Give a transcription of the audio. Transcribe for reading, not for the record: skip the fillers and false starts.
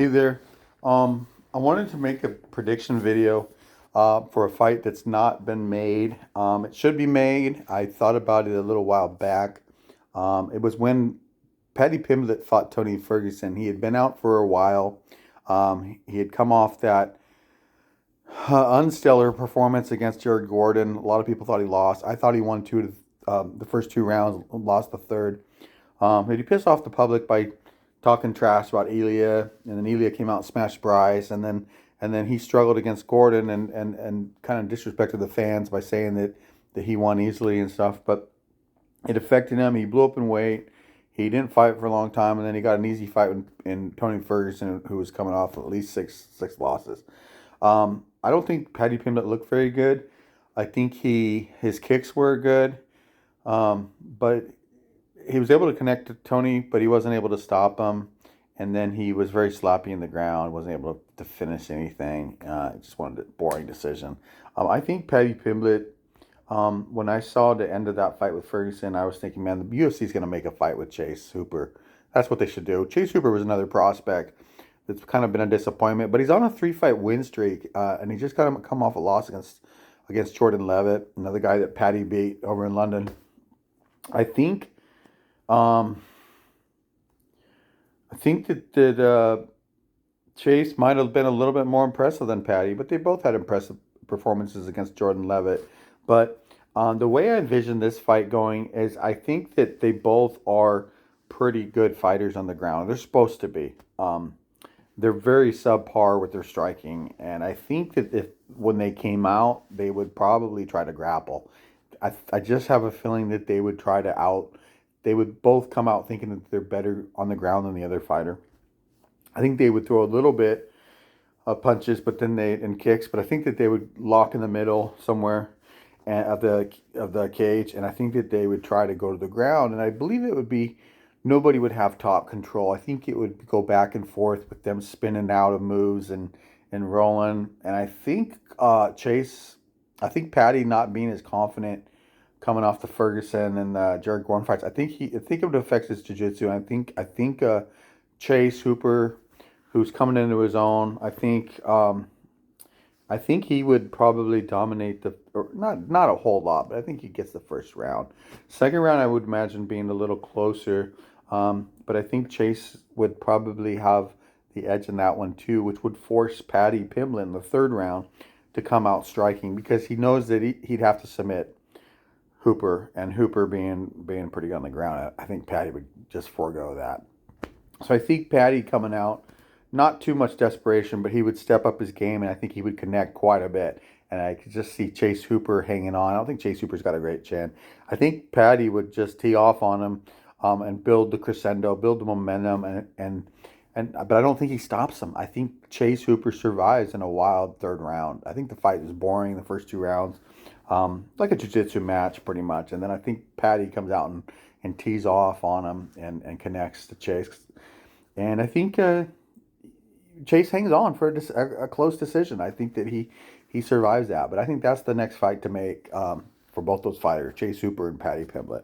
Hey there. I wanted to make a prediction video for a fight that's not been made. It should be made. I thought about it a little while back. It was when Paddy Pimblett fought Tony Ferguson. He had been out for a while. He had come off that unstellar performance against Jared Gordon. A lot of people thought he lost. I thought he won the first two rounds, lost the third. But he pissed off the public by talking trash about Elia, and then Elia came out and smashed Bryce, and then he struggled against Gordon and kind of disrespected the fans by saying that he won easily and stuff. But it affected him. He blew up in weight. He didn't fight for a long time, and then he got an easy fight in Tony Ferguson, who was coming off at least six losses. I don't think Paddy Pimblett looked very good. I think his kicks were good, but he was able to connect to Tony, but he wasn't able to stop him. And then he was very sloppy in the ground, wasn't able to finish anything. Just wanted a boring decision. I think Paddy Pimblett, when I saw the end of that fight with Ferguson, I was thinking, man, the UFC is going to make a fight with Chase Hooper. That's what they should do. Chase Hooper was another prospect that's kind of been a disappointment, but he's on a 3-fight win streak, and he just got to come off a loss against Jordan Levitt, another guy that Paddy beat over in London. I think that Chase might have been a little bit more impressive than Paddy, but they both had impressive performances against Jordan Levitt. But the way I envision this fight going is I think that they both are pretty good fighters on the ground. They're supposed to be. They're very subpar with their striking, and I think that if when they came out, they would probably try to grapple. I just have a feeling that they would try to they would both come out thinking that they're better on the ground than the other fighter. I think they would throw a little bit of punches, and kicks, but I think that they would lock in the middle somewhere of the cage, and I think that they would try to go to the ground. And I believe it would be nobody would have top control. I think it would go back and forth with them spinning out of moves and rolling. And I think I think Paddy not being as confident coming off the Ferguson and Jared Gordon fights. I think it would affect his jiu-jitsu. I think Chase Hooper, who's coming into his own, I think he would probably dominate or not a whole lot, but I think he gets the first round. Second round, I would imagine being a little closer, but I think Chase would probably have the edge in that one too, which would force Paddy Pimblett in the third round to come out striking because he knows that he'd have to submit Hooper, and Hooper being pretty good on the ground. I think Paddy would just forego that. So I think Paddy coming out, not too much desperation, but he would step up his game, and I think he would connect quite a bit. And I could just see Chase Hooper hanging on. I don't think Chase Hooper's got a great chin. I think Paddy would just tee off on him and build the crescendo, build the momentum, but I don't think he stops him. I think Chase Hooper survives in a wild third round. I think the fight is boring the first two rounds, like a jiu-jitsu match pretty much. And then I think Paddy comes out and tees off on him and connects to Chase. And I think Chase hangs on for a close decision. I think that he survives that. But I think that's the next fight to make for both those fighters, Chase Hooper and Paddy Pimblett.